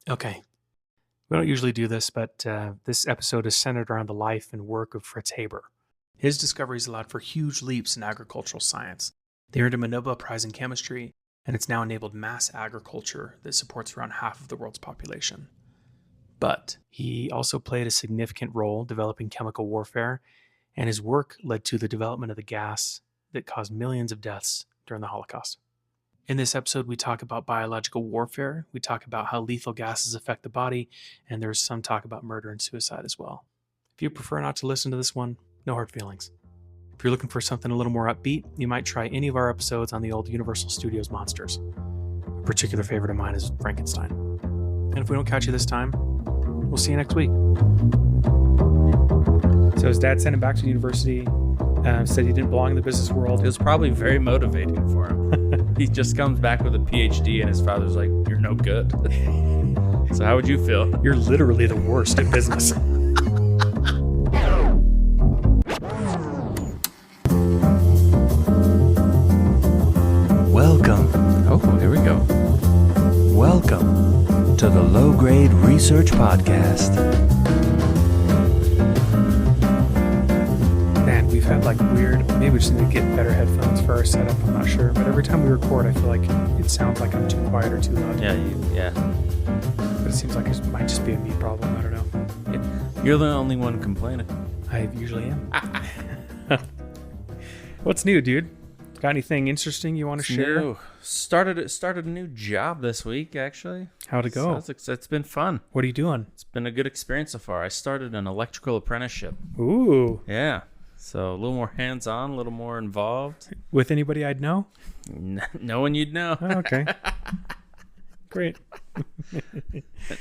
Okay. We don't usually do this, but this episode is centered around the life and work of Fritz Haber. His discoveries allowed for huge leaps in agricultural science. They earned him a Nobel Prize in chemistry, and it's now enabled mass agriculture that supports around half of the world's population. But he also played a significant role developing chemical warfare, and his work led to the development of the gas that caused millions of deaths during the Holocaust. In this episode, we talk about biological warfare, we talk about how lethal gases affect the body, and there's some talk about murder and suicide as well. If you prefer not to listen to this one, no hard feelings. If you're looking for something a little more upbeat, you might try any of our episodes on the old Universal Studios monsters. A particular favorite of mine is Frankenstein. And if we don't catch you this time, we'll see you next week. So his dad sent him back to university, said he didn't belong in the business world. It was probably very motivating for him. He just comes back with a PhD and his father's like, "You're no good." So how would you feel? You're literally the worst at business. Welcome. Oh, here we go. Welcome to the Low Grade Research Podcast. And we've had like weird, maybe we just need to get better headphones for our setup, I'm not sure. But every time we record, I feel like it sounds like I'm too quiet or too loud. Yeah. But it seems like it might just be a me problem, I don't know. You're the only one complaining. I usually am. What's new, dude? Got anything interesting you want to share? New. Started a new job this week, actually. How'd it go? So it's been fun. What are you doing? It's been a good experience so far. I started an electrical apprenticeship. Ooh. Yeah. So a little more hands-on, a little more involved. With anybody I'd know? No one you'd know. Oh, okay. Great.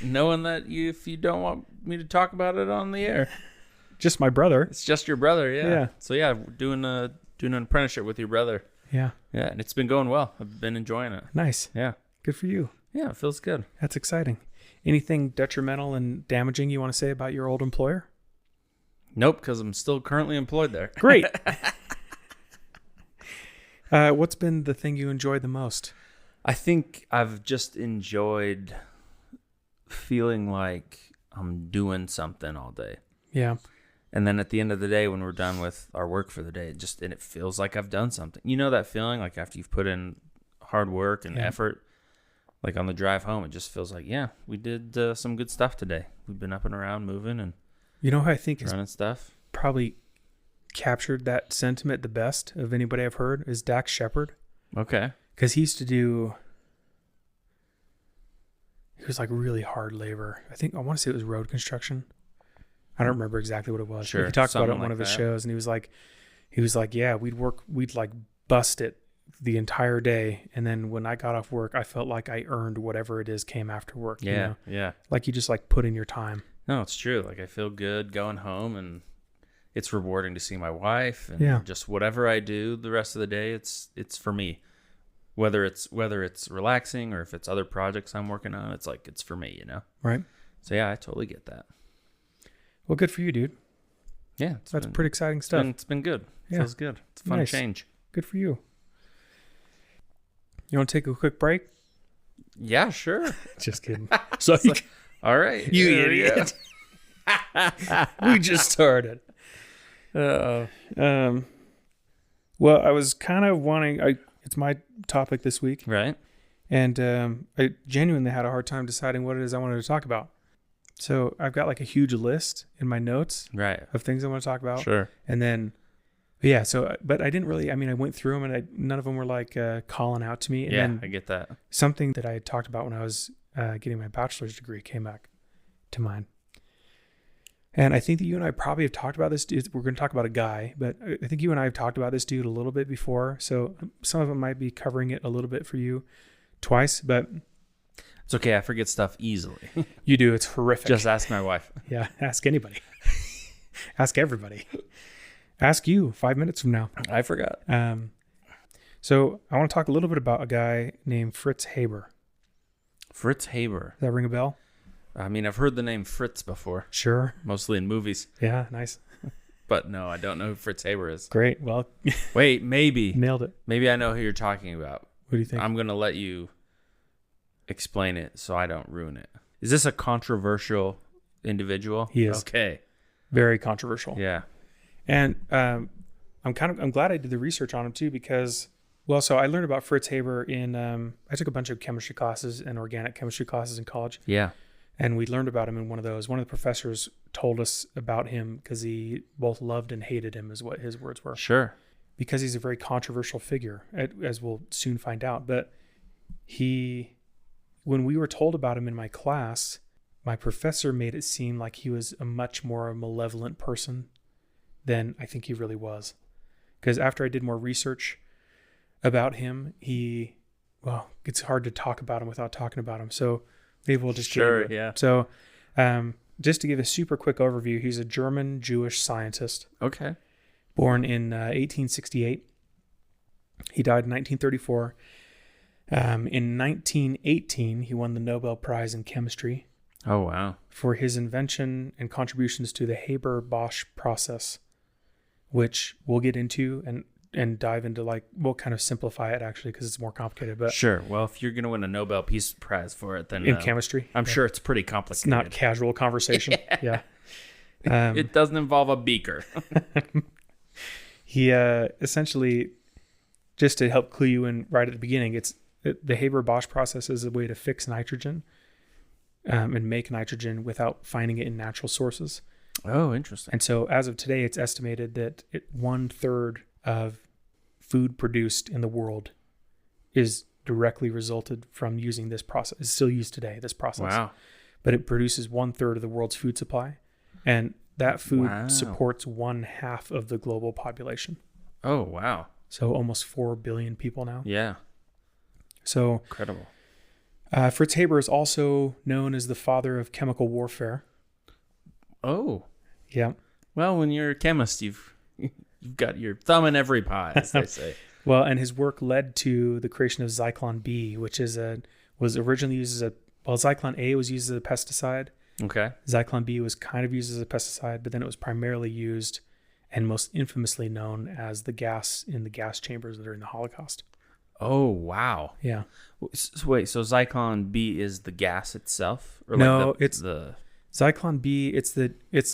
Knowing that if you don't want me to talk about it on the air. Just my brother. It's just your brother, yeah. Yeah. So yeah, doing an apprenticeship with your brother. Yeah. Yeah, and it's been going well. I've been enjoying it. Nice. Yeah. Good for you. Yeah, it feels good. That's exciting. Anything detrimental and damaging you want to say about your old employer? Nope, because I'm still currently employed there. Great. What's been the thing you enjoyed the most? I think I've just enjoyed feeling like I'm doing something all day. Yeah. And then at the end of the day, when we're done with our work for the day, it feels like I've done something. You know that feeling, like after you've put in hard work and effort, like on the drive home, it just feels like, yeah, we did some good stuff today. We've been up and around moving and you know who I think running stuff. Probably captured that sentiment the best of anybody I've heard is Dax Shepard. Okay. Because he was like really hard labor. I want to say it was road construction. I don't remember exactly what it was. Sure. He talked about it on like one of his that. shows, and he was like, yeah, we'd like bust it the entire day, and then when I got off work, I felt like I earned whatever it is came after work. Yeah, you know? yeah. Like you just like put in your time. No, it's true. Like I feel good going home, and it's rewarding to see my wife, and just whatever I do the rest of the day, it's for me. Whether it's relaxing or if it's other projects I'm working on, it's like it's for me, you know. Right. So yeah, I totally get that. Well, good for you, dude. Yeah, that's pretty exciting stuff. It's been good. Yeah. Feels good. It's a fun change. Good for you. You want to take a quick break? Yeah, sure. Just kidding. So all right, you idiot. We just started. Well, I was kind of wanting. It's my topic this week, right? And I genuinely had a hard time deciding what it is I wanted to talk about. So I've got like a huge list in my notes, right, of things I want to talk about. Sure. And then, yeah. So, but I didn't really. I mean, I went through them, and none of them were like calling out to me. And then I get that. Something that I had talked about when I was getting my bachelor's degree came back to mind. And I think that you and I probably have talked about this dude. We're going to talk about a guy, but I think you and I have talked about this dude a little bit before. So some of it might be covering it a little bit for you twice, but it's okay. I forget stuff easily. You do. It's horrific. Just ask my wife. Yeah. Ask anybody. Ask everybody. Ask you 5 minutes from now. I forgot. So I want to talk a little bit about a guy named Fritz Haber. Fritz Haber. Does that ring a bell? I mean, I've heard the name Fritz before. Sure. Mostly in movies. Yeah, nice. But no, I don't know who Fritz Haber is. Great. Well, wait, maybe. Nailed it. Maybe I know who you're talking about. What do you think? I'm going to let you explain it so I don't ruin it. Is this a controversial individual? He is. Okay. Very controversial. Yeah. And I'm glad I did the research on him too, because, well, so I learned about Fritz Haber in, I took a bunch of chemistry classes and organic chemistry classes in college. Yeah. And we learned about him in one of those. One of the professors told us about him because he both loved and hated him, is what his words were. Sure. Because he's a very controversial figure, as we'll soon find out. But when we were told about him in my class, my professor made it seem like he was a much more malevolent person than I think he really was. Because after I did more research about him, it's hard to talk about him without talking about him. So maybe we'll just get into it. Yeah. So just to give a super quick overview, he's a German Jewish scientist. Okay. Born in 1868. He died in 1934. In 1918, he won the Nobel Prize in Chemistry. Oh, wow. For his invention and contributions to the Haber-Bosch process, which we'll get into and dive into. We'll kind of simplify it actually because it's more complicated. But sure. Well, if you're going to win a Nobel Peace Prize for it, then in chemistry, I'm sure it's pretty complicated. It's not casual conversation. Yeah. It doesn't involve a beaker. He essentially, just to help clue you in right at the beginning, the Haber-Bosch process is a way to fix nitrogen and make nitrogen without finding it in natural sources. Oh, interesting. And so as of today, it's estimated that 1/3 of food produced in the world is directly resulted from using this process. It's still used today, this process. Wow. But it produces 1/3 of the world's food supply. And that food supports 1/2 of the global population. Oh, wow. So almost 4 billion people now. Yeah. So incredible. Fritz Haber is also known as the father of chemical warfare. Oh. Yeah. Well, when you're a chemist, you've got your thumb in every pie, as they say. Well, and his work led to the creation of Zyklon B, which was originally used as Zyklon A was used as a pesticide. Okay. Zyklon B was kind of used as a pesticide, but then it was primarily used and most infamously known as the gas in the gas chambers during the Holocaust. Oh, wow. Yeah. Wait, so Zyklon B is the gas itself? Or no, it's the Zyklon B. It's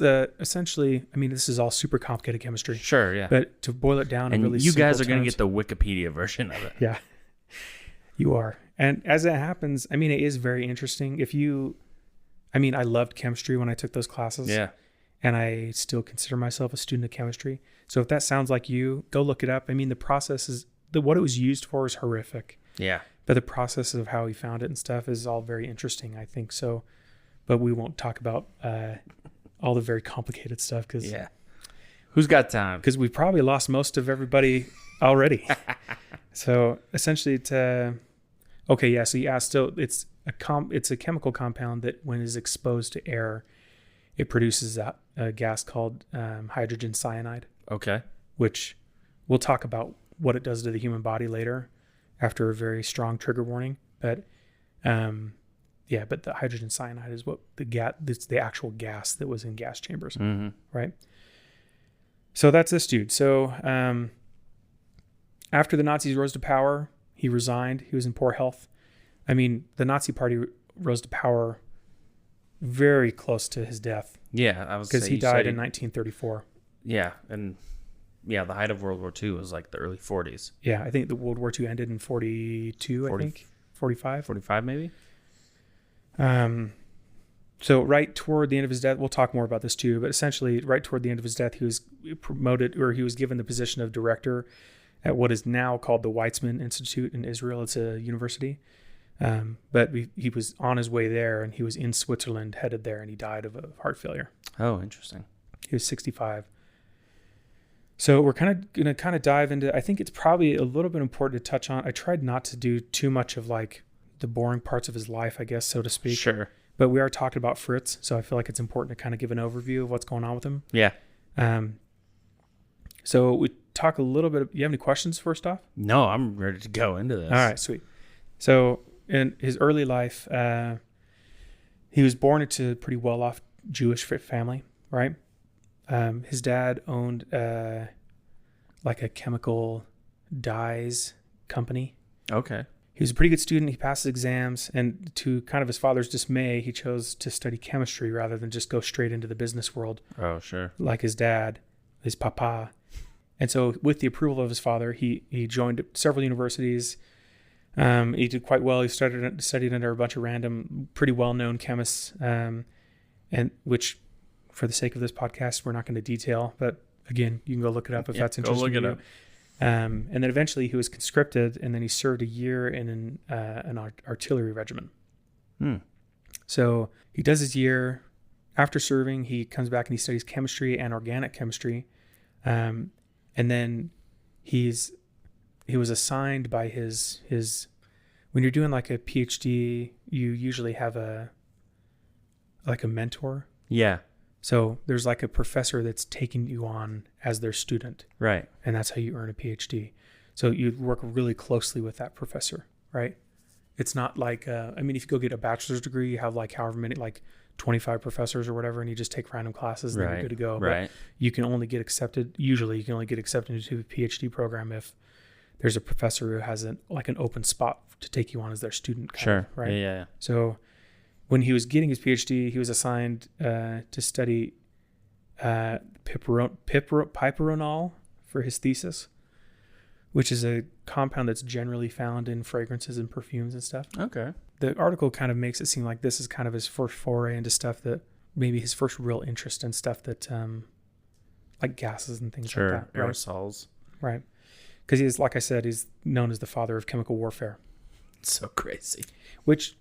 essentially, I mean, this is all super complicated chemistry. Sure, yeah. But to boil it down in really you guys are going to get the Wikipedia version of it. Yeah, you are. And as it happens, I mean, it is very interesting. I loved chemistry when I took those classes. Yeah. And I still consider myself a student of chemistry. So if that sounds like you, go look it up. I mean, the process is, what it was used for is horrific. Yeah. But the process of how he found it and stuff is all very interesting, I think. So, but we won't talk about all the very complicated stuff because who's got time? Because we probably lost most of everybody already. So essentially, So you asked. So it's a chemical compound that, when is exposed to air, it produces a gas called hydrogen cyanide. Okay. Which we'll talk about what it does to the human body later, after a very strong trigger warning. But but the hydrogen cyanide is what it's the actual gas that was in gas chambers, right? So that's this dude. So after the Nazis rose to power, he resigned. He was in poor health. I mean, the Nazi Party rose to power very close to his death. Yeah, I was because he died in 1934. Yeah, and the height of World War II was like the early 40s. Yeah, I think the World War II ended in 42. I think 45. 45 maybe. So right toward the end of his death, we'll talk more about this too, but essentially right toward the end of his death, he was promoted, or he was given the position of director at what is now called the Weizmann Institute in Israel. It's a university. But he was on his way there, and he was in Switzerland, headed there, and he died of a heart failure. Oh, interesting. He was 65. So we're going to dive into, I think it's probably a little bit important to touch on. I tried not to do too much of the boring parts of his life, I guess, so to speak. Sure. But we are talking about Fritz, so I feel like it's important to kind of give an overview of what's going on with him. Yeah. So we talk a little bit. You have any questions first off? No, I'm ready to go into this. All right, sweet. So in his early life, he was born into a pretty well-off Jewish family, right? His dad owned a chemical dyes company. Okay. he was a pretty good student. He passed his exams, and to kind of his father's dismay, he chose to study chemistry rather than just go straight into the business world. Oh, sure. Like his dad, his papa. And so with the approval of his father, he joined several universities. He did quite well. He studied under a bunch of random, pretty well-known chemists, and which, for the sake of this podcast, we're not going to detail. But again, you can go look it up if that's interesting to you. And then eventually he was conscripted, and then he served a year in an artillery regiment. So he does his year. After serving, he comes back and he studies chemistry and organic chemistry. And then he was assigned by his when you're doing like a PhD, you usually have a mentor. Yeah. So there's like a professor that's taking you on as their student. Right. And that's how you earn a PhD. So you work really closely with that professor, right? It's not like, if you go get a bachelor's degree, you have like however many, like 25 professors or whatever, and you just take random classes and then you're good to go. Right. But you can only get accepted into a PhD program if there's a professor who has an open spot to take you on as their student. Sure. Right. Yeah. So when he was getting his PhD, he was assigned to study piperonal for his thesis, which is a compound that's generally found in fragrances and perfumes and stuff. Okay. The article kind of makes it seem like this is kind of his first foray into stuff that maybe his first real interest in stuff that like gases and things like that. Right? Aerosols. Right. Because he's, like I said, he's known as the father of chemical warfare. So crazy. Which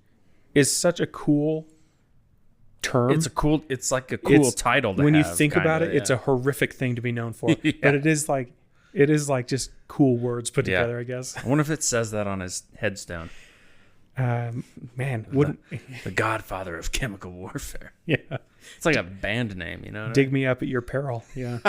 is such a cool term. It's like a cool title to when have, you think about it, it's a horrific thing to be known for. Yeah. But it is like just cool words put together, I guess. I wonder if it says that on his headstone. Man, wouldn't the Godfather of chemical warfare. Yeah. It's like a band name, you know? Dig me up at your peril. Yeah.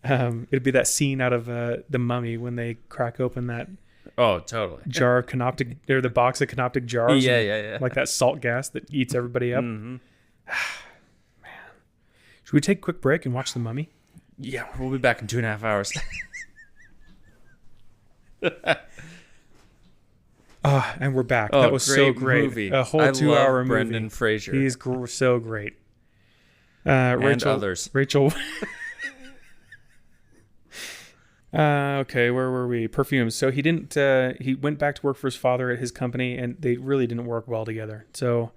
It'd be that scene out of The Mummy when they crack open that totally jar of canoptic, or the box of canoptic jars. Yeah. Like that salt gas that eats everybody up. Mm-hmm. Man. Should we take a quick break and watch The Mummy? Yeah, we'll be back in 2.5 hours. And we're back. That was so great. Movie. A whole 2-hour movie. Brendan Fraser. He's so great. And others. Rachel. Okay, where were we? Perfumes. So he went back to work for his father at his company, and they really didn't work well together. So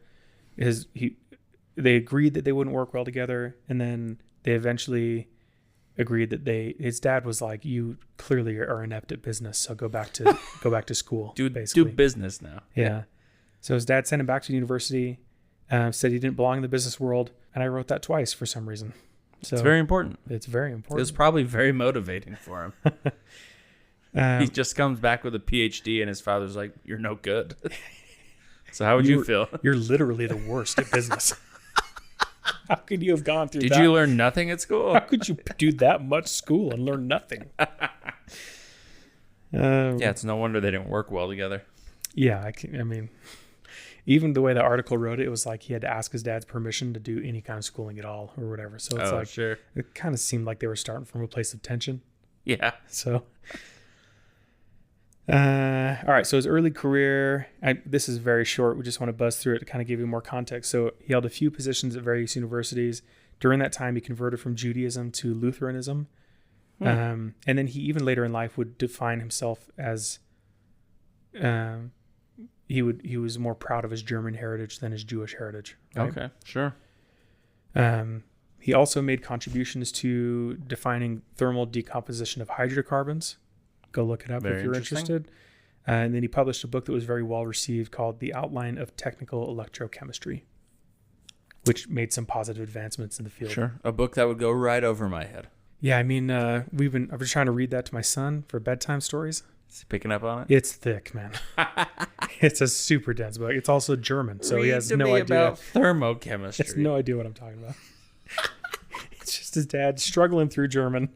they agreed that they wouldn't work well together, and then they eventually agreed that his dad was like, "You clearly are inept at business, so go back to school. Do business now." Yeah. So his dad sent him back to university, said he didn't belong in the business world, and I wrote that twice for some reason. So it's very important. It's very It important. was probably very motivating for him. He just comes back with a PhD, and his father's like, "You're no good." So how would you feel? You're literally the worst at business. How could you have gone through that? Did you learn nothing at school? How could you do that much school and learn nothing? Yeah, it's no wonder they didn't work well together. Yeah, I mean, even the way the article wrote it, it was like he had to ask his dad's permission to do any kind of schooling at all or whatever. So it's sure. It kind of seemed like they were starting from a place of tension. Yeah. So, all right. So his early career, this is very short. We just want to buzz through it to kind of give you more context. So he held a few positions at various universities. During that time, he converted from Judaism to Lutheranism. And then he, even later in life, would define himself as, he was more proud of his German heritage than his Jewish heritage. Right? Okay, sure. He also made contributions to defining thermal decomposition of hydrocarbons. Go look it up if you're interested. And then he published a book that was very well received called The Outline of Technical Electrochemistry, which made some positive advancements in the field. Sure. A book that would go right over my head. Yeah, I mean, I've been trying to read that to my son for bedtime stories. Is he picking up on it? It's thick, man. It's a super dense book. It's also German, so he has no idea about thermochemistry. He has no idea what I'm talking about. It's just his dad struggling through German.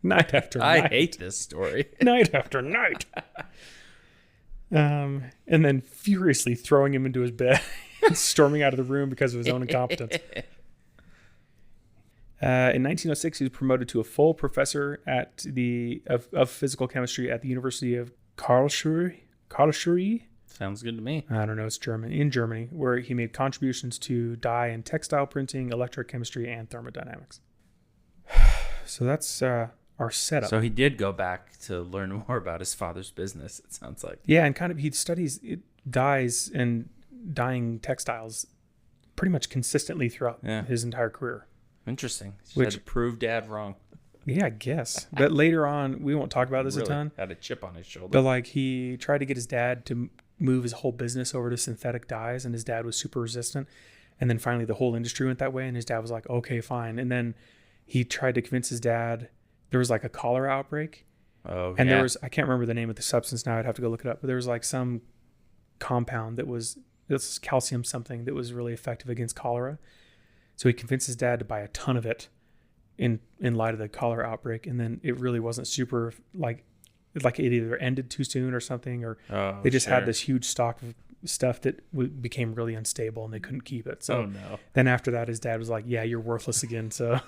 Night after night. I hate this story. Night after night. And then furiously throwing him into his bed and storming out of the room because of his own incompetence. In 1906, he was promoted to a full professor of physical chemistry at the University of Karlsruhe. Sounds good to me. I don't know. It's in Germany, where he made contributions to dye and textile printing, electrochemistry, and thermodynamics. So that's our setup. So he did go back to learn more about his father's business, it sounds like. Yeah, and he studies dyes and dyeing textiles pretty much consistently throughout his entire career. Interesting. Had to prove Dad wrong. Yeah, I guess. But later on, we won't talk about this a ton. Had a chip on his shoulder. But like he tried to get his dad to move his whole business over to synthetic dyes, and his dad was super resistant. And then finally the whole industry went that way, and his dad was like, okay, fine. And then he tried to convince his dad. There was like a cholera outbreak. Oh, and there was, I can't remember the name of the substance now. I'd have to go look it up. But there was like some compound this calcium something that was really effective against cholera. So he convinced his dad to buy a ton of it in light of the cholera outbreak. And then it really wasn't super like it either ended too soon or something, or they just had this huge stock of stuff that became really unstable and they couldn't keep it. So then after that, his dad was like, yeah, you're worthless again. So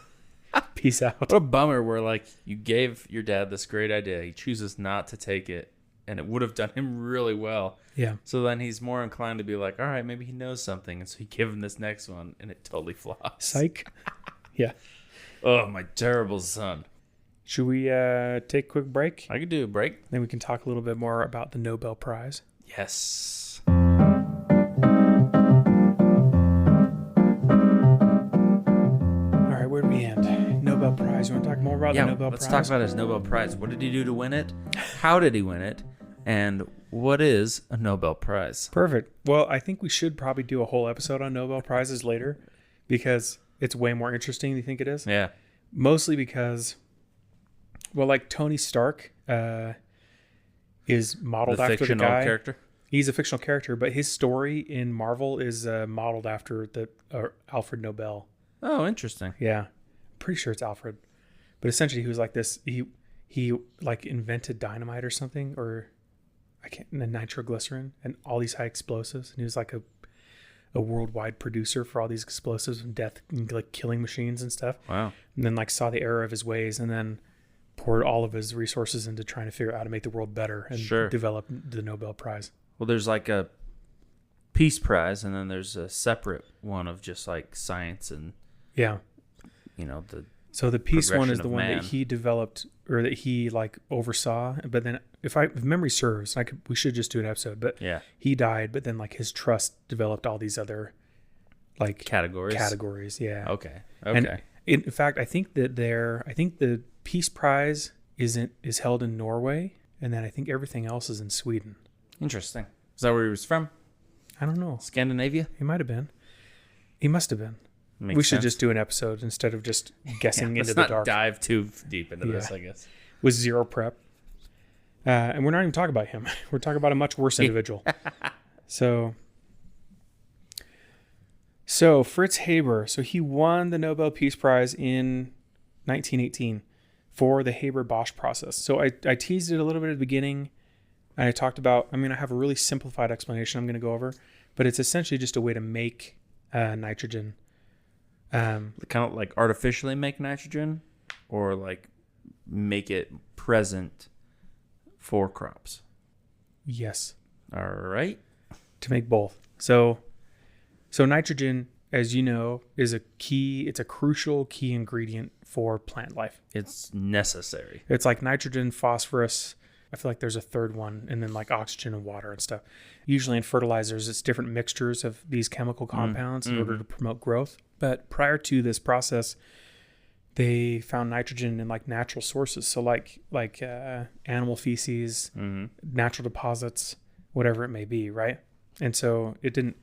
peace out. What a bummer where like you gave your dad this great idea. He chooses not to take it, and it would have done him really well. Yeah. So then he's more inclined to be like, all right, maybe he knows something. And so he gave him this next one, and it totally flops. Psych. Yeah. Oh, my terrible son. Should we take a quick break? I could do a break. Then we can talk a little bit more about the Nobel Prize. Yes. All right, where do we end? Nobel Prize. You want to talk more about the Nobel Prize? Let's talk about his Nobel Prize. What did he do to win it? How did he win it? And what is a Nobel Prize? Perfect. Well, I think we should probably do a whole episode on Nobel Prizes later because it's way more interesting than you think it is. Yeah. Mostly because, well, like Tony Stark is modeled after the guy. The fictional character? He's a fictional character, but his story in Marvel is modeled after the Alfred Nobel. Oh, interesting. Yeah. I'm pretty sure it's Alfred. But essentially he was like this, he like invented dynamite or something, or nitroglycerin and all these high explosives. And he was like a worldwide producer for all these explosives and death and like killing machines and stuff. Wow. And then like saw the error of his ways and then poured all of his resources into trying to figure out how to make the world better and develop the Nobel Prize. Well, there's like a Peace Prize, and then there's a separate one of just like science and So the Peace one is the one that he developed or that he like oversaw. But then if memory serves, we should just do an episode. But he died. But then like his trust developed all these other like categories. Yeah. Okay. And in fact, I think the Peace Prize is held in Norway, and then I think everything else is in Sweden. Interesting. Is that where he was from? I don't know. Scandinavia? He might have been. He must have been. We should just do an episode instead of just guessing into the dark. Let's not dive too deep into this, I guess. With zero prep. And we're not even talking about him. We're talking about a much worse individual. So Fritz Haber. So he won the Nobel Peace Prize in 1918 for the Haber-Bosch process. So I teased it a little bit at the beginning. And I talked about, I have a really simplified explanation I'm going to go over. But it's essentially just a way to make nitrogen. Kind of like artificially make nitrogen, or like make it present for crops. Yes. All right. To make both. So nitrogen, as you know, it's a crucial key ingredient for plant life. It's necessary. It's like nitrogen, phosphorus. I feel like there's a third one, and then like oxygen and water and stuff. Usually in fertilizers, it's different mixtures of these chemical compounds in order to promote growth. But prior to this process, they found nitrogen in like natural sources. So like animal feces, natural deposits, whatever it may be, right? And so it didn't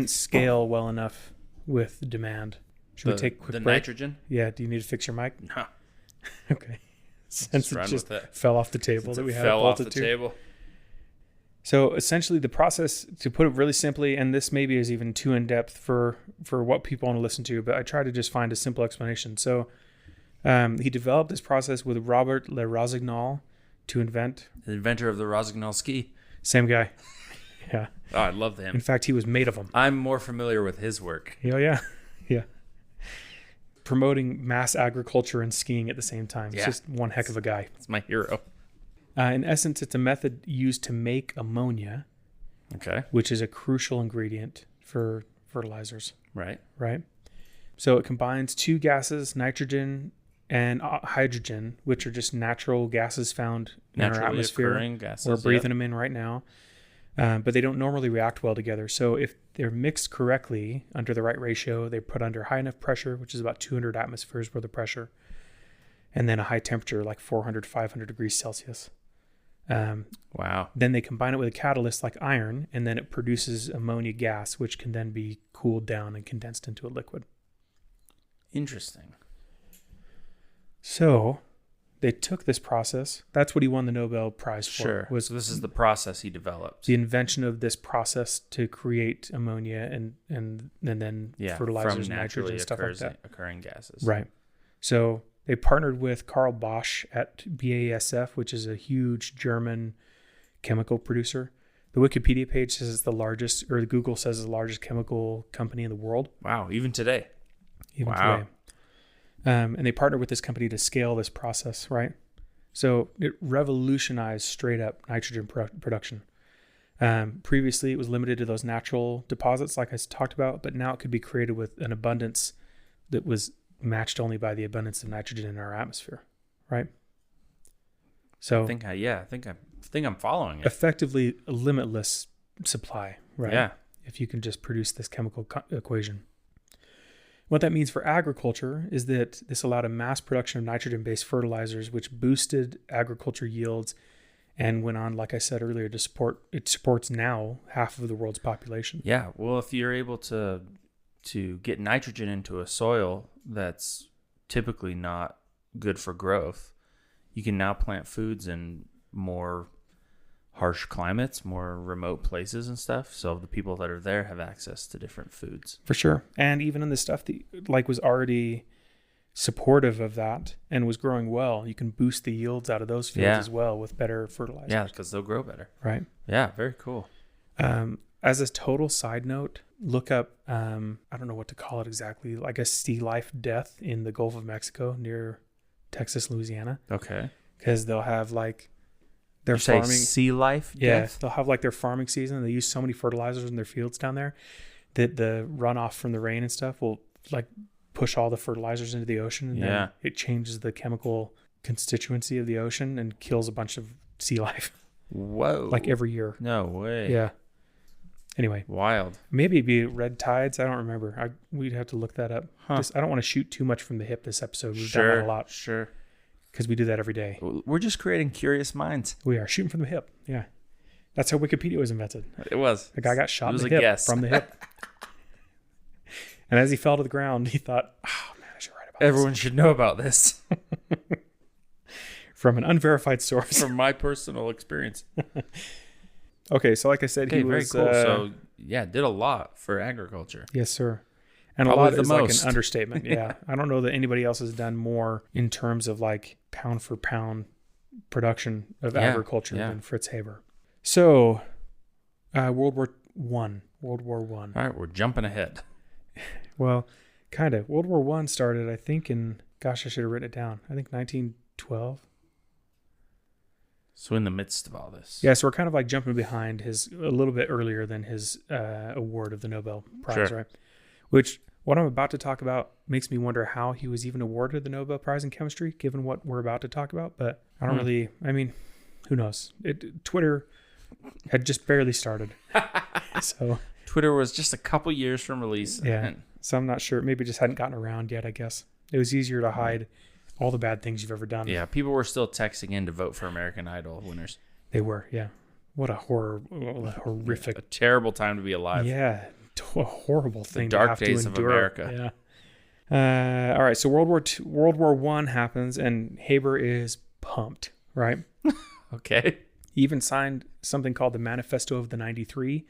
scale well enough with demand. Should we take a quick break? Nitrogen? Yeah. Do you need to fix your mic? No. Okay. Since it just fell off the table that we had fell bolted off the to. table. So essentially the process, to put it really simply, and this maybe is even too in-depth for what people want to listen to, but I try to just find a simple explanation. So he developed this process with Robert Le Rossignol to invent. The inventor of the Rossignol ski. Same guy. Yeah. Oh, I love him. In fact, he was made of them. I'm more familiar with his work. Yeah. promoting mass agriculture and skiing at the same time. Yeah. It's just one heck of a guy. It's my hero. In essence, it's a method used to make ammonia, Okay. which is a crucial ingredient for fertilizers, Right. right? So it combines two gases, nitrogen and hydrogen, which are just natural gases found in our Naturally atmosphere. occurring gases. We're breathing them in right now. But they don't normally react well together. So if they're mixed correctly under the right ratio, they're put under high enough pressure, which is about 200 atmospheres worth of pressure, and then a high temperature like 400, 500 degrees Celsius. Wow. Then they combine it with a catalyst like iron, and then it produces ammonia gas, which can then be cooled down and condensed into a liquid. Interesting. So they took this process. That's what he won the Nobel Prize for. Sure. Was So this is the process he developed. the invention of this process to create ammonia and then fertilizers, from and naturally nitrogen, stuff like that. occurring gases. Right. So they partnered with Carl Bosch at BASF, which is a huge German chemical producer. The Wikipedia page says it's the largest, or Google says it's the largest chemical company in the world. Wow. Even today. Even Wow. today. And they partnered with this company to scale this process, right? So it revolutionized straight up nitrogen production. Previously, it was limited to those natural deposits, like I talked about, but now it could be created with an abundance that was matched only by the abundance of nitrogen in our atmosphere, right? So I think I'm following it. effectively a limitless supply, right? Yeah. If you can just produce this chemical equation. What that means for agriculture is that this allowed a mass production of nitrogen-based fertilizers, which boosted agriculture yields and went on, like I said earlier, it supports now half of the world's population. Yeah. Well, if you're able to get nitrogen into a soil that's typically not good for growth, you can now plant foods in more harsh climates, more remote places and stuff. So the people that are there have access to different foods. For sure. And even in the stuff that was already supportive of that and was growing well, you can boost the yields out of those fields as well with better fertilizers. Yeah, because they'll grow better. Right. Yeah, very cool. As a total side note, look up, I don't know what to call it exactly, like a sea life death in the Gulf of Mexico near Texas, Louisiana. Okay. Because they'll have like their You say farming. sea life Yeah, death? they'll have like their farming season. They use so many fertilizers in their fields down there that the runoff from the rain and stuff will like push all the fertilizers into the ocean. And then it changes the chemical constituency of the ocean and kills a bunch of sea life. Whoa. Like every year. No way. Yeah. Anyway, Wild. maybe it'd be red tides. I don't remember. We'd have to look that up. Huh. I don't want to shoot too much from the hip this episode. We've done that a lot Sure. because we do that every day. We're just creating curious minds. We are shooting from the hip. Yeah. That's how Wikipedia was invented. It was. The guy got shot It was in the a hip guess. from the hip. And as he fell to the ground, he thought, oh man, I should write about Everyone should know about this this. From an unverified source. from my personal experience. Okay, so like I said, Okay, he very was... cool. So, yeah, did a lot for agriculture. Yes, sir. And Probably a lot the is like most. an understatement. Yeah. I don't know that anybody else has done more in terms of like pound for pound production of agriculture than Fritz Haber. So, World War One. All right, we're jumping ahead. Well, kind of. World War One started, I think, in, gosh, I should have written it down. I think 1912. So in the midst of all this. Yeah, so we're kind of like jumping behind a little bit earlier than his award of the Nobel Prize, right? Which, what I'm about to talk about makes me wonder how he was even awarded the Nobel Prize in chemistry, given what we're about to talk about. But I don't really, I mean, who knows? Twitter had just barely started. So Twitter was just a couple years from release. yeah, so I'm not sure. Maybe it just hadn't gotten around yet, I guess. It was easier to hide all the bad things you've ever done. Yeah, people were still texting in to vote for American Idol winners. They were, yeah. What a horrific. A terrible time to be alive. Yeah, a horrible thing. dark to have days to of endure. America. Yeah. All right. So World War I happens, and Haber is pumped. Right. Okay. He even signed something called the Manifesto of the 93,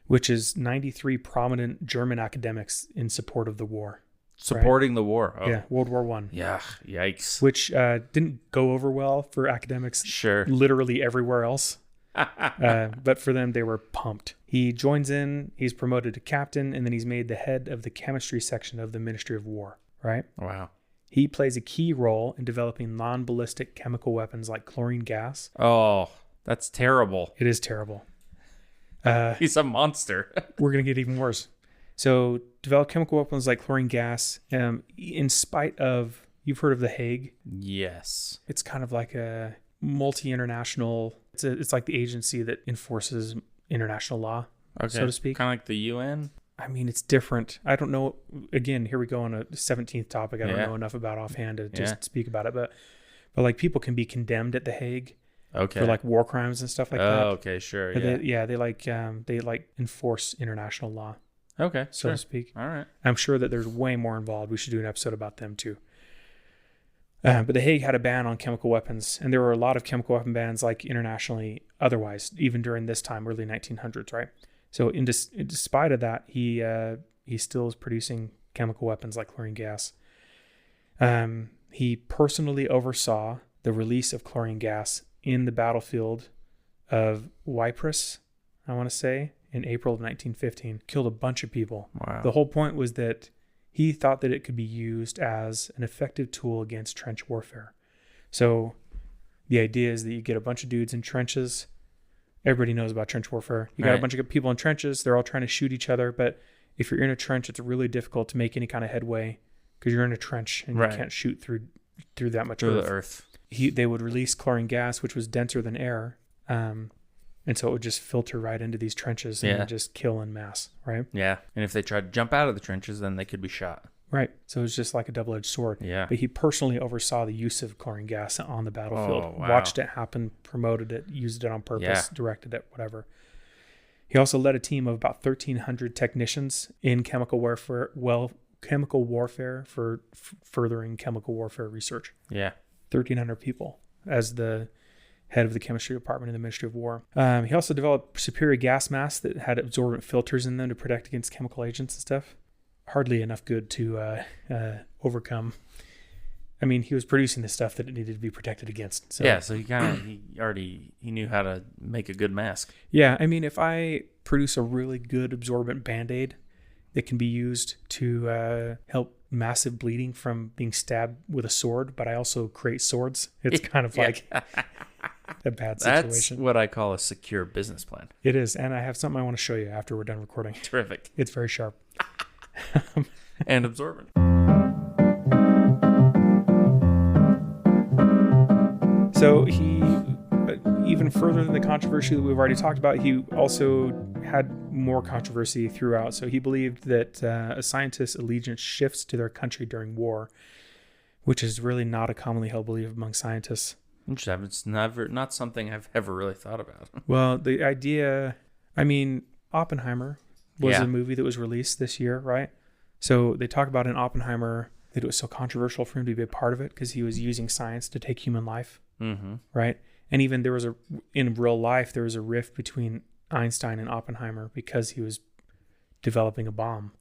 which is 93 prominent German academics in support of the war. Supporting the war. Oh. Yeah, World War I. Yeah. Yikes. Which didn't go over well for academics. Sure. Literally everywhere else. But for them, they were pumped. He joins in, he's promoted to captain, and then he's made the head of the chemistry section of the Ministry of War, right? Wow. He plays a key role in developing non-ballistic chemical weapons like chlorine gas. Oh, that's terrible. It is terrible. He's a monster. We're going to get even worse. So develop chemical weapons like chlorine gas in spite of, you've heard of the Hague? Yes. It's kind of like a multi-international, it's like the agency that enforces international law, so to speak. Kind of like the UN? I mean, it's different. I don't know. Again, here we go on a 17th topic. I don't know enough about offhand to just speak about it. But like people can be condemned at the Hague for like war crimes and stuff like that. Oh, okay, sure. Yeah. They like enforce international law. Okay, so to speak. All right. I'm sure that there's way more involved. We should do an episode about them too. But the Hague had a ban on chemical weapons, and there were a lot of chemical weapon bans, like internationally, otherwise, even during this time, early 1900s, right? So, in despite of that, he still is producing chemical weapons like chlorine gas. He personally oversaw the release of chlorine gas in the battlefield of Ypres, I want to say, in April of 1915. Killed a bunch of people. Wow. The whole point was that he thought that it could be used as an effective tool against trench warfare. So the idea is that you get a bunch of dudes in trenches. Everybody knows about trench warfare. You got a bunch of people in trenches. They're all trying to shoot each other. But if you're in a trench, it's really difficult to make any kind of headway because you're in a trench and you can't shoot through that much through the earth. They would release chlorine gas, which was denser than air. And so it would just filter right into these trenches and just kill en masse, right? Yeah. And if they tried to jump out of the trenches, then they could be shot. Right. So it was just like a double-edged sword. Yeah. But he personally oversaw the use of chlorine gas on the battlefield. Oh, wow. Watched it happen, promoted it, used it on purpose, directed it, whatever. He also led a team of about 1,300 technicians in chemical warfare for furthering chemical warfare research. Yeah. 1,300 people as the head of the chemistry department in the Ministry of War. He also developed superior gas masks that had absorbent filters in them to protect against chemical agents and stuff. Hardly enough good to overcome. I mean, he was producing the stuff that it needed to be protected against. So. Yeah, so he knew how to make a good mask. Yeah, I mean, if I produce a really good absorbent Band-Aid that can be used to help massive bleeding from being stabbed with a sword, but I also create swords, it's kind of like a bad situation. That's what I call a secure business plan. It is, and I have something I want to show you after we're done recording. Terrific. It's very sharp. And absorbent. So he, even further than the controversy that we've already talked about, he also had more controversy throughout. So he believed that a scientist's allegiance shifts to their country during war, which is really not a commonly held belief among scientists. Interesting. It's not something I've ever really thought about. Well, the idea, I mean, Oppenheimer was a movie that was released this year, right? So they talk about in Oppenheimer that it was so controversial for him to be a part of it because he was using science to take human life, right? And even in real life, there was a rift between Einstein and Oppenheimer because he was developing a bomb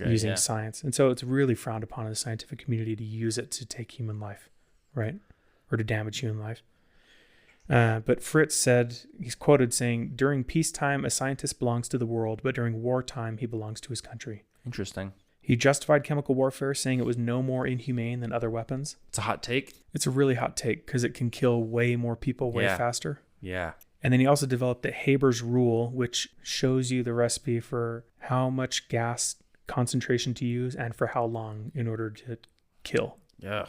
using science. And so it's really frowned upon in the scientific community to use it to take human life, right? Or to damage human life. But Fritz said, he's quoted saying, "During peacetime, a scientist belongs to the world, but during wartime, he belongs to his country." Interesting. He justified chemical warfare, saying it was no more inhumane than other weapons. It's a hot take. It's a really hot take because it can kill way more people way faster. Yeah. And then he also developed the Haber's rule, which shows you the recipe for how much gas concentration to use and for how long in order to kill. Yeah.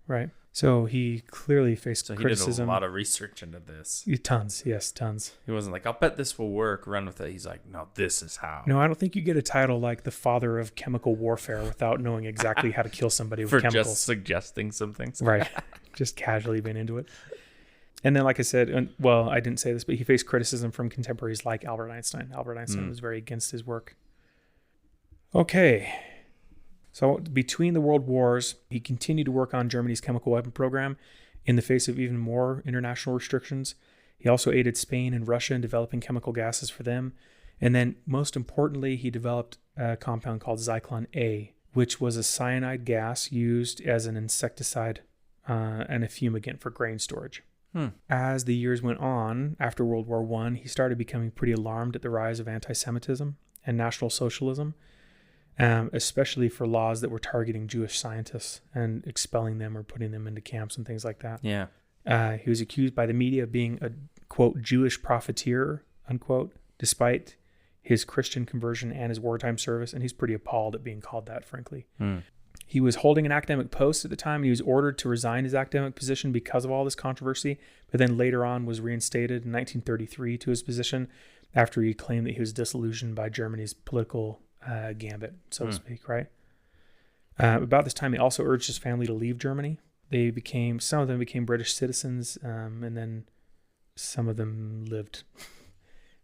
Right. So he clearly faced criticism. He did a lot of research into this. Tons. Yes, tons. He wasn't like, I'll bet this will work, run with it. He's like, no, this is how. No, I don't think you get a title like the father of chemical warfare without knowing exactly how to kill somebody with chemicals. For just suggesting some things. Right. Just casually being into it. And then, like I said, well, I didn't say this, but he faced criticism from contemporaries like Albert Einstein. Albert Einstein was very against his work. Okay. So between the world wars, he continued to work on Germany's chemical weapon program in the face of even more international restrictions. He also aided Spain and Russia in developing chemical gases for them. And then, most importantly, he developed a compound called Zyklon A, which was a cyanide gas used as an insecticide and a fumigant for grain storage. As the years went on, after World War I, he started becoming pretty alarmed at the rise of anti-Semitism and National Socialism. especially for laws that were targeting Jewish scientists and expelling them or putting them into camps and things like that. Yeah. He was accused by the media of being a, quote, Jewish profiteer, unquote, despite his Christian conversion and his wartime service. And he's pretty appalled at being called that, frankly. He was holding an academic post at the time. He was ordered to resign his academic position because of all this controversy, but then later on was reinstated in 1933 to his position after he claimed that he was disillusioned by Germany's political gambit, so to speak, right? About this time, he also urged his family to leave Germany. Some of them became British citizens, and then some of them lived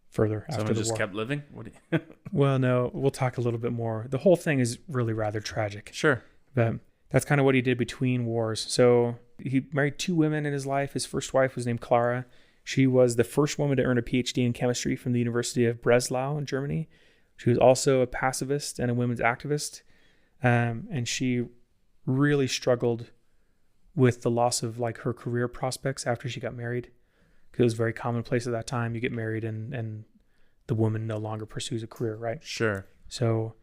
further after the war. Someone just kept living? What do you... Well, no, we'll talk a little bit more. The whole thing is really rather tragic. Sure. But that's kind of what he did between wars. So he married 2 women in his life. His first wife was named Clara. She was the first woman to earn a PhD in chemistry from the University of Breslau in Germany. She was also a pacifist and a women's activist. And she really struggled with the loss of like her career prospects after she got married. Because it was very commonplace at that time. You get married and the woman no longer pursues a career, right? Sure. So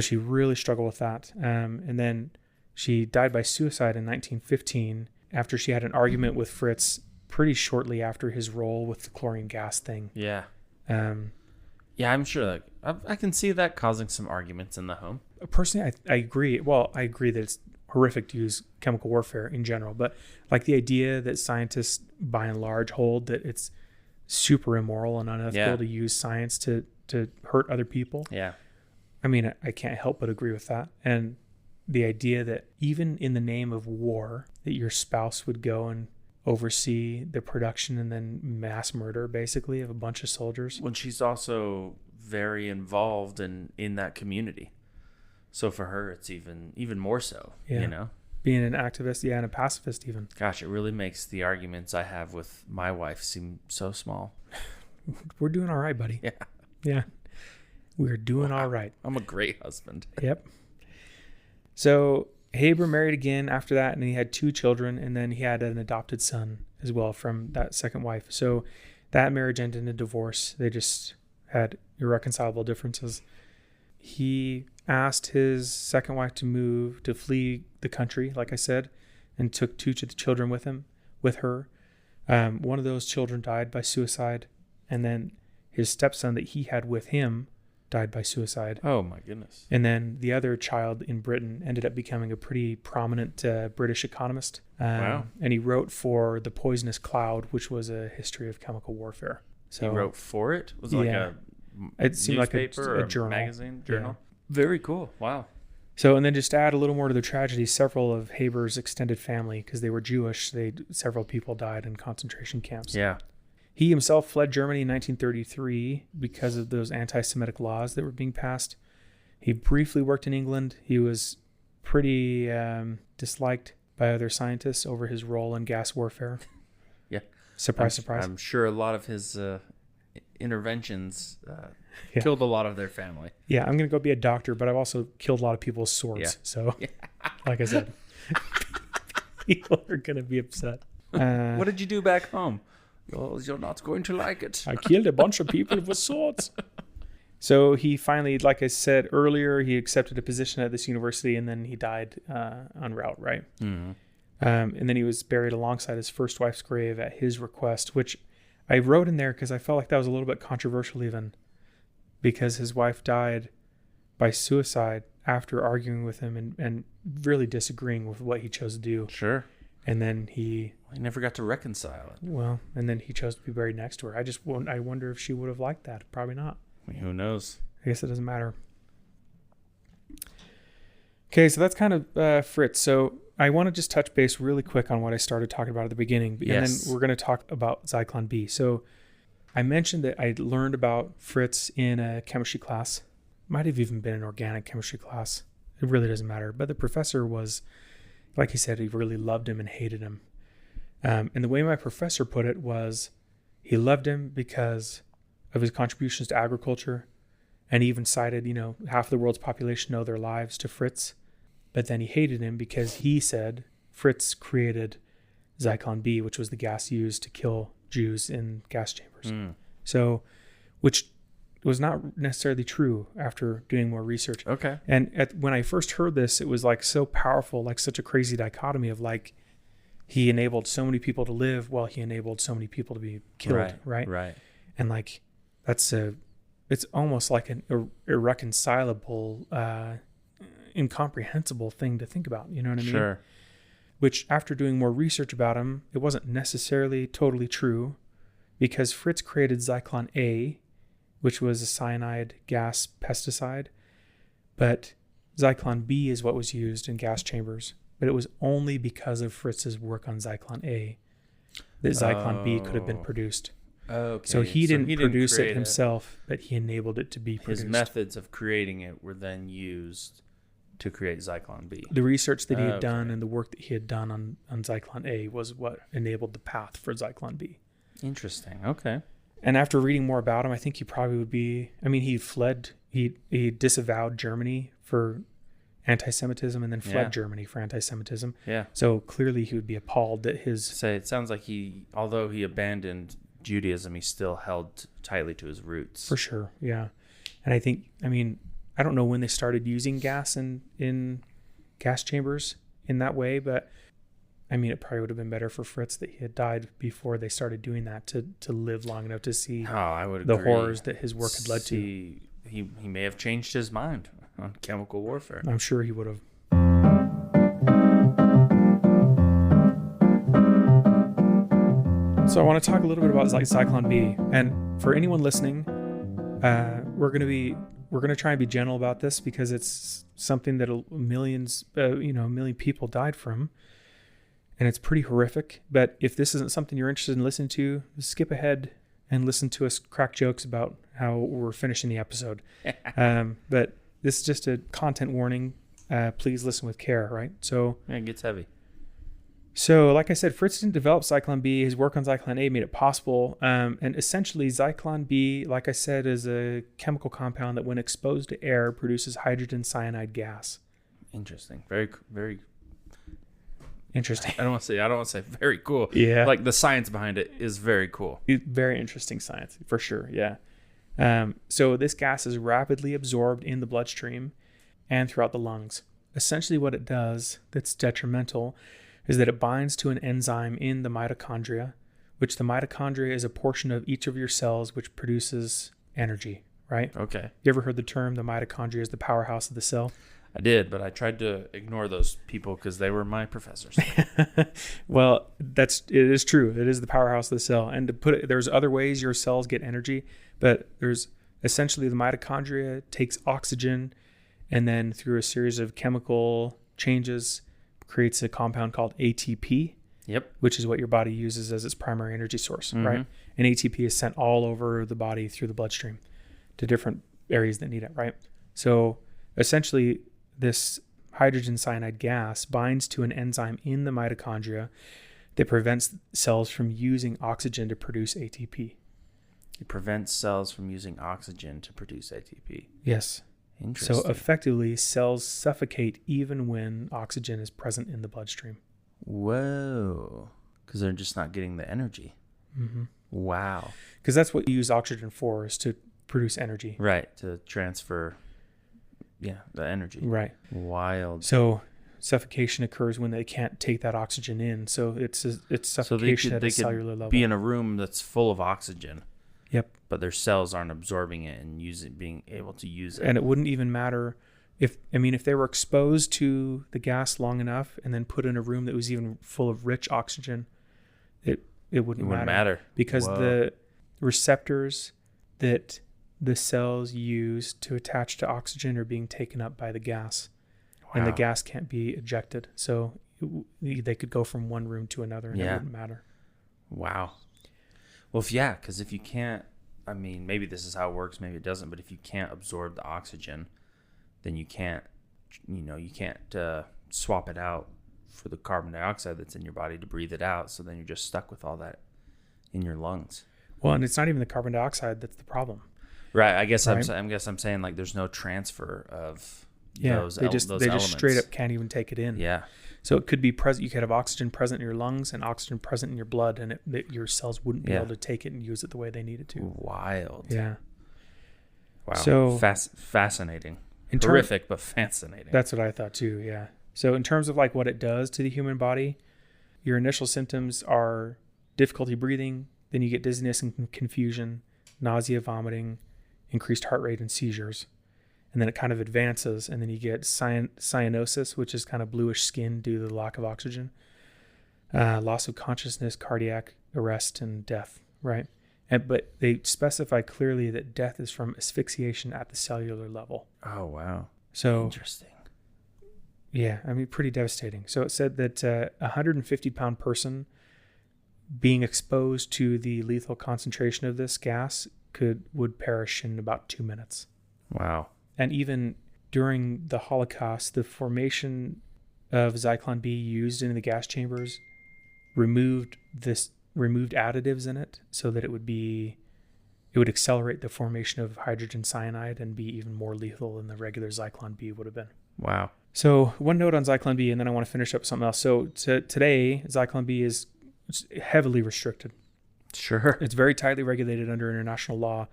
she really struggled with that. And then she died by suicide in 1915 after she had an argument with Fritz pretty shortly after his role with the chlorine gas thing. Yeah. Yeah, I'm sure that I can see that causing some arguments in the home. Personally, I agree. Well, I agree that it's horrific to use chemical warfare in general, but like the idea that scientists by and large hold that it's super immoral and unethical to use science to hurt other people. Yeah. I mean, I can't help but agree with that. And the idea that even in the name of war, that your spouse would go and oversee the production and then mass murder, basically, of a bunch of soldiers. When she's also very involved in that community. So for her, it's even more so, you know? Being an activist, and a pacifist even. Gosh, it really makes the arguments I have with my wife seem so small. We're doing all right, buddy. Yeah. Yeah. We're doing all right. I'm a great husband. Yep. So Haber married again after that, and he had 2 children, and then he had an adopted son as well from that second wife. So that marriage ended in a divorce. They just had irreconcilable differences. He asked his second wife to flee the country, like I said, and took 2 children with her. One of those children died by suicide, and then his stepson that he had with him died by suicide. Oh my goodness. And then the other child in Britain ended up becoming a pretty prominent British economist. Wow. And he wrote for The Poisonous Cloud, which was a history of chemical warfare. So he wrote for it? Was it like a it seemed newspaper like a or journal. magazine? Journal? Yeah. Very cool. Wow. So, and then just to add a little more to the tragedy, several of Haber's extended family, because they were Jewish, several people died in concentration camps. Yeah. He himself fled Germany in 1933 because of those anti-Semitic laws that were being passed. He briefly worked in England. He was pretty disliked by other scientists over his role in gas warfare. Yeah. Surprise. I'm sure a lot of his interventions killed a lot of their family. Yeah, I'm going to go be a doctor, but I've also killed a lot of people's swords. Yeah. So, like I said, people are going to be upset. What did you do back home? You're not going to like it. I killed a bunch of people with swords. So he finally, like I said earlier, he accepted a position at this university, and then he died en route, right? Mm-hmm. And then he was buried alongside his first wife's grave at his request, which I wrote in there because I felt like that was a little bit controversial even, because his wife died by suicide after arguing with him and really disagreeing with what he chose to do. Sure. And then he never got to reconcile it. Well, and then he chose to be buried next to her. I wonder if she would have liked that. Probably not. I mean, who knows? I guess it doesn't matter. Okay, so that's kind of Fritz. So I want to just touch base really quick on what I started talking about at the beginning. And then we're going to talk about Zyklon B. So I mentioned that I learned about Fritz in a chemistry class. Might have even been an organic chemistry class. It really doesn't matter. But the professor was, like he said, he really loved him and hated him. And the way my professor put it was he loved him because of his contributions to agriculture. And he even cited, half of the world's population owe their lives to Fritz. But then he hated him because he said Fritz created Zyklon B, which was the gas used to kill Jews in gas chambers. So, which was not necessarily true after doing more research. Okay. And when I first heard this, it was like so powerful, like such a crazy dichotomy of like he enabled so many people to live while he enabled so many people to be killed, right? And like it's almost like an irreconcilable, incomprehensible thing to think about. You know what I mean? Sure. Which after doing more research about him, it wasn't necessarily totally true, because Fritz created Zyklon A, which was a cyanide gas pesticide, but Zyklon B is what was used in gas chambers. But it was only because of Fritz's work on Zyklon A that Zyklon B could have been produced. Okay. So he didn't produce it himself, but he enabled it to be produced. His methods of creating it were then used to create Zyklon B. The research that he had done and the work that he had done on Zyklon A was what enabled the path for Zyklon B. Interesting. Okay. And after reading more about him, I think he probably would be, I mean, he disavowed Germany for anti-Semitism and then fled Germany for anti-Semitism. Yeah. So clearly he would be appalled that it sounds like although he abandoned Judaism, he still held tightly to his roots. For sure. Yeah. And I think, I mean, I don't know when they started using gas in gas chambers in that way, but I mean, it probably would have been better for Fritz that he had died before they started doing that to live long enough to see I would the agree. horrors that his work had led to. He may have changed his mind on chemical warfare. I'm sure he would have. So I want to talk a little bit about Zyklon B. And for anyone listening, we're going to try and be gentle about this because it's something that a million people died from. And it's pretty horrific. But if this isn't something you're interested in listening to, skip ahead and listen to us crack jokes about how we're finishing the episode. But this is just a content warning. Please listen with care, right? So it gets heavy. So like I said, Fritz didn't develop Zyklon B. His work on Zyklon A made it possible. And essentially, Zyklon B, like I said, is a chemical compound that when exposed to air produces hydrogen cyanide gas. Interesting. Very, very interesting. I don't want to say very cool. Yeah. Like the science behind it is very cool. Very interesting science, for sure. Yeah. So this gas is rapidly absorbed in the bloodstream and throughout the lungs. Essentially what it does that's detrimental is that it binds to an enzyme in the mitochondria, which the mitochondria is a portion of each of your cells which produces energy, right? Okay. You ever heard the term the mitochondria is the powerhouse of the cell? I did, but I tried to ignore those people because they were my professors. Well, it is true. It is the powerhouse of the cell. And to put it, there's other ways your cells get energy, but there's essentially the mitochondria takes oxygen and then through a series of chemical changes creates a compound called ATP. Yep. Which is what your body uses as its primary energy source, right? And ATP is sent all over the body through the bloodstream to different areas that need it, right? So essentially, this hydrogen cyanide gas binds to an enzyme in the mitochondria that prevents cells from using oxygen to produce ATP. It prevents cells from using oxygen to produce ATP. Yes. Interesting. So effectively, cells suffocate even when oxygen is present in the bloodstream. Whoa. Because they're just not getting the energy. Mm-hmm. Wow. Because that's what you use oxygen for, is to produce energy. Right. To transfer, the energy. Right. Wild. So suffocation occurs when they can't take that oxygen in. So it's suffocation at a cellular level. Be in a room that's full of oxygen. Yep. But their cells aren't absorbing it and being able to use it. And it wouldn't even matter if they were exposed to the gas long enough and then put in a room that was even full of rich oxygen, it wouldn't matter. Because the receptors that the cells use to attach to oxygen are being taken up by the gas. Wow. And the gas can't be ejected. So they could go from one room to another and it wouldn't matter. Wow. Well, because if you can't, maybe this is how it works, maybe it doesn't, but if you can't absorb the oxygen, then you can't swap it out for the carbon dioxide that's in your body to breathe it out. So then you're just stuck with all that in your lungs. Well, and it's not even the carbon dioxide that's the problem. Right. I guess I'm saying like there's no transfer of those elements. They just straight up can't even take it in. Yeah. So it could be present. You could have oxygen present in your lungs and oxygen present in your blood, and your cells wouldn't be able to take it and use it the way they need it to. Wild. Yeah. Wow. So fascinating. In Horrific, but fascinating. That's what I thought too, yeah. So in terms of like what it does to the human body, your initial symptoms are difficulty breathing, then you get dizziness and confusion, nausea, vomiting, increased heart rate, and seizures. And then it kind of advances, and then you get cyanosis, which is kind of bluish skin due to the lack of oxygen, loss of consciousness, cardiac arrest, and death, right? But they specify clearly that death is from asphyxiation at the cellular level. Oh, wow. So Interesting. Yeah, I mean, pretty devastating. So it said that a 150-pound person being exposed to the lethal concentration of this gas would perish in about 2 minutes. Wow. And even during the Holocaust, the formation of Zyklon B used in the gas chambers removed additives in it so that it would accelerate the formation of hydrogen cyanide and be even more lethal than the regular Zyklon B would have been. Wow. So one note on Zyklon B, and then I want to finish up with something else. So today, Zyklon B is heavily restricted. Sure. It's very tightly regulated under international law,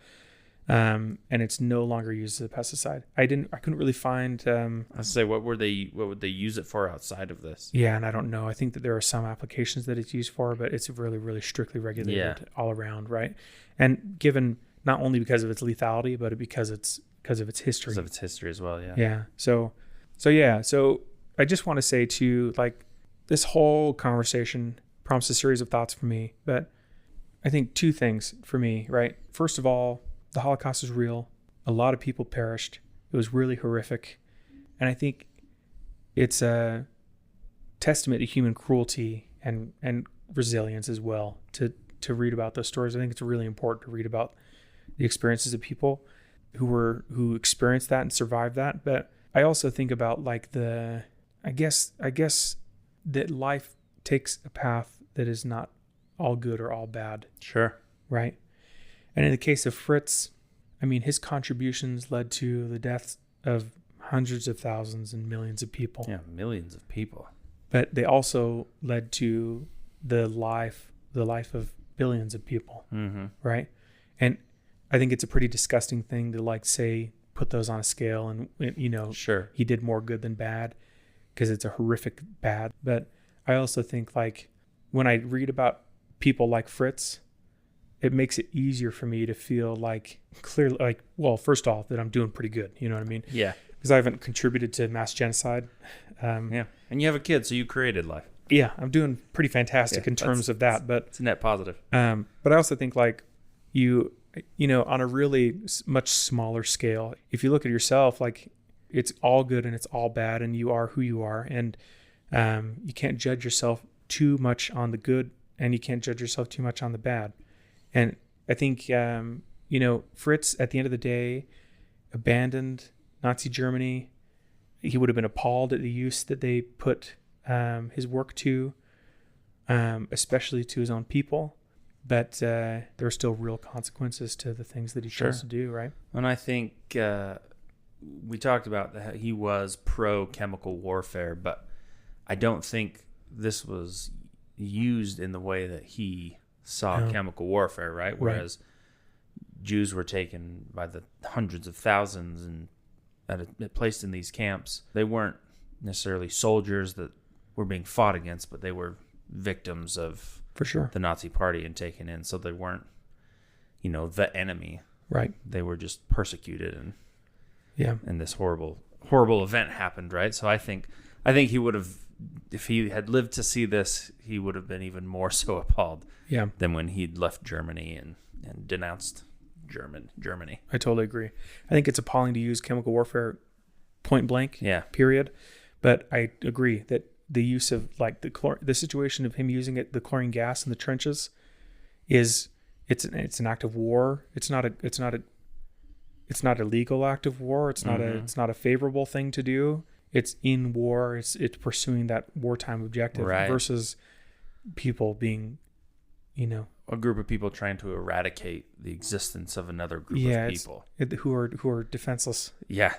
and it's no longer used as a pesticide. I couldn't really find. I say, what would they use it for outside of this? Yeah, and I don't know. I think that there are some applications that it's used for, but it's really, really strictly regulated all around, right? And given not only because of its lethality, but because of its history. Because of its history as well, yeah. Yeah. So I just want to say too, like, this whole conversation prompts a series of thoughts for me, but I think two things for me, right? First of all, the Holocaust is real. A lot of people perished. It was really horrific. And I think it's a testament to human cruelty and resilience as well to read about those stories. I think it's really important to read about the experiences of people who experienced that and survived that. But I also think about like I guess that life takes a path that is not all good or all bad. Sure. Right. And in the case of Fritz, I mean, his contributions led to the deaths of hundreds of thousands and millions of people. Yeah, millions of people. But they also led to the life of billions of people. Mm-hmm. Right. And I think it's a pretty disgusting thing to like say, put those on a scale and, you know, sure, he did more good than bad because it's a horrific bad. But I also think like when I read about people like Fritz, it makes it easier for me to feel like clearly, like, well, first off, that I'm doing pretty good. You know what I mean? Yeah. Because I haven't contributed to mass genocide. Yeah. And you have a kid, so you created life. Yeah. I'm doing pretty fantastic in terms of that. But it's a net positive. But I also think like you know, on a really much smaller scale, if you look at yourself, like it's all good and it's all bad and you are who you are. And you can't judge yourself too much on the good and you can't judge yourself too much on the bad. And I think, you know, Fritz, at the end of the day, abandoned Nazi Germany. He would have been appalled at the use that they put his work to, especially to his own people. But there are still real consequences to the things that he chose to do, right? And I think we talked about that he was pro-chemical warfare, but I don't think this was used in the way that he saw chemical warfare, right? Whereas Jews were taken by the hundreds of thousands and placed in these camps. They weren't necessarily soldiers that were being fought against, but they were victims of for sure the Nazi Party and taken in. So they weren't, you know, the enemy. Right. They were just persecuted and this horrible event happened, right? So I think he would have, if he had lived to see this, he would have been even more so appalled than when he'd left Germany and denounced Germany. I totally agree. I think it's appalling to use chemical warfare point blank, period. But I agree that the use of like the situation of him using the chlorine gas in the trenches it's an act of war. It's not a legal act of war. It's not a favorable thing to do. It's in war. It's pursuing that wartime objective versus people being, you know, a group of people trying to eradicate the existence of another group of people who are defenseless. Yeah,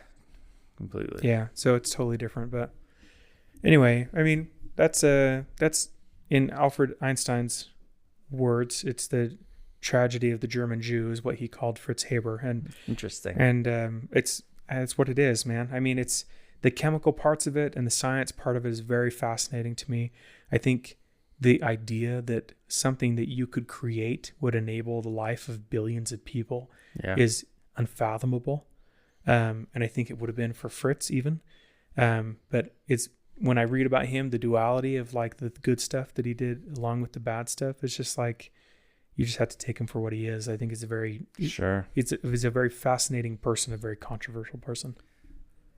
completely. Yeah, so it's totally different. But anyway, I mean, that's in Albert Einstein's words. It's the tragedy of the German Jew is what he called Fritz Haber. And Interesting. And it's what it is, man. I mean, it's the chemical parts of it and the science part of it is very fascinating to me. I think the idea that something that you could create would enable the life of billions of people is unfathomable. And I think it would have been for Fritz even. But it's when I read about him, the duality of like the good stuff that he did along with the bad stuff, it's just like, you just have to take him for what he is. I think he's he's a very fascinating person, a very controversial person.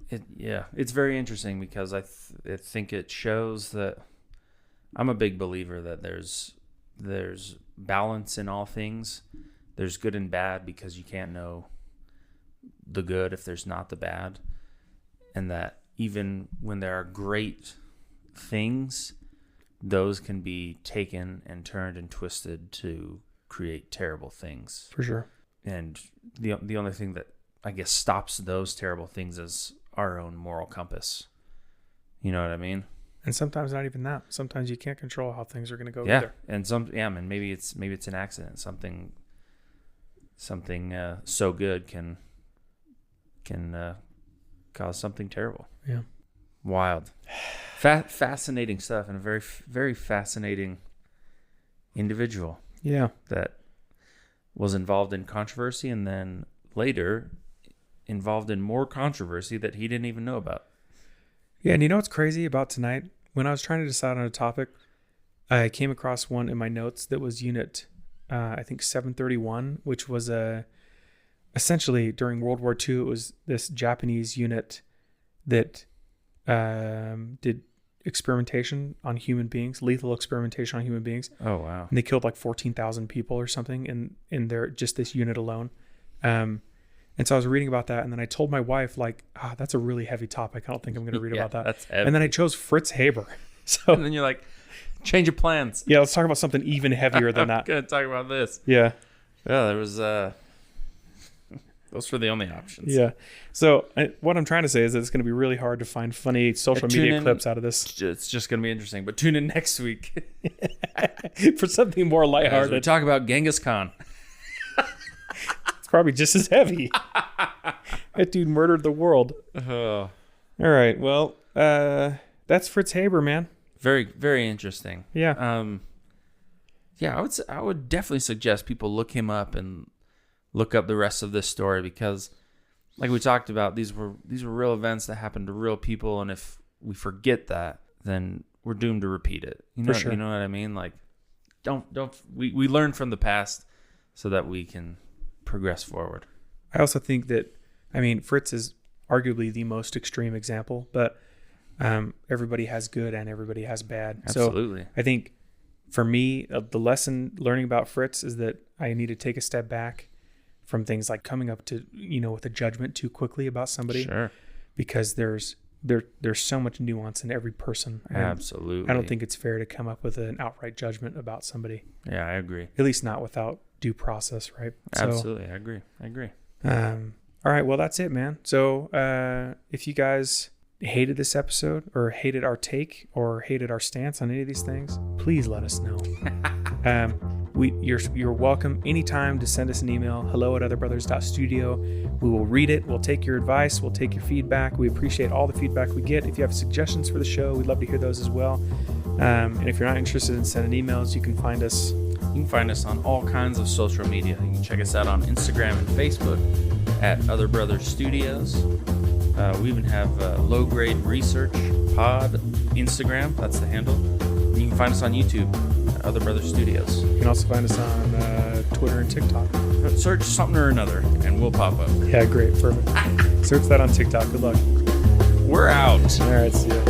It's very interesting because I think it shows that I'm a big believer that there's balance in all things. There's good and bad because you can't know the good if there's not the bad. And that even when there are great things, those can be taken and turned and twisted to create terrible things. For sure. And the only thing that I guess stops those terrible things is our own moral compass. You know what I mean? And sometimes not even that. Sometimes you can't control how things are going to go either. And maybe it's an accident. Something so good can cause something terrible. Yeah. Wild. Fascinating stuff, and a very, very fascinating individual. Yeah. That was involved in controversy and then later involved in more controversy that he didn't even know about. Yeah, and you know what's crazy about tonight? When I was trying to decide on a topic, I came across one in my notes that was unit, I think 731, which was essentially during World War II, it was this Japanese unit that did experimentation on human beings, lethal experimentation on human beings. Oh, wow. And they killed like 14,000 people or something in their just this unit alone. And so I was reading about that, and then I told my wife, like, that's a really heavy topic. I don't think I'm going to read about that. That's heavy. And then I chose Fritz Haber. So and then you're like, change of plans. Yeah, let's talk about something even heavier than that. I'm going to talk about this. Yeah. Yeah, there was those were the only options. Yeah. So what I'm trying to say is that it's going to be really hard to find funny social media clips out of this. It's just going to be interesting. But tune in next week for something more lighthearted. We talk about Genghis Khan. It's probably just as heavy. That dude murdered the world. Oh. All right. Well, that's Fritz Haber, man. Very, very interesting. Yeah. Yeah, I would definitely suggest people look him up and look up the rest of this story because, like we talked about, these were real events that happened to real people, and if we forget that, then we're doomed to repeat it. You know, For sure. You know what I mean? Like, we learn from the past so that we can progress forward. I also think that, Fritz is arguably the most extreme example, but everybody has good and everybody has bad. Absolutely. So I think for me, the lesson learning about Fritz is that I need to take a step back from things like coming up to, with a judgment too quickly about somebody. Sure. Because there's so much nuance in every person. Absolutely. I don't think it's fair to come up with an outright judgment about somebody. Yeah, I agree. At least not without due process, right? Absolutely. I agree. All right. Well, that's it, man. So if you guys hated this episode or hated our take or hated our stance on any of these things, please let us know. You're welcome anytime to send us an email, hello@otherbrothers.studio. We will read it. We'll take your advice. We'll take your feedback. We appreciate all the feedback we get. If you have suggestions for the show, we'd love to hear those as well. And if you're not interested in sending emails, you can find us. You can find us on all kinds of social media. You can check us out on Instagram and Facebook at Other Brothers Studios. We even have Low Grade Research Pod Instagram. That's the handle. You can find us on YouTube at Other Brothers Studios. You can also find us on Twitter and TikTok. Search something or another, and we'll pop up. Yeah, great. Perfect. Search that on TikTok. Good luck. We're out. All right. See ya.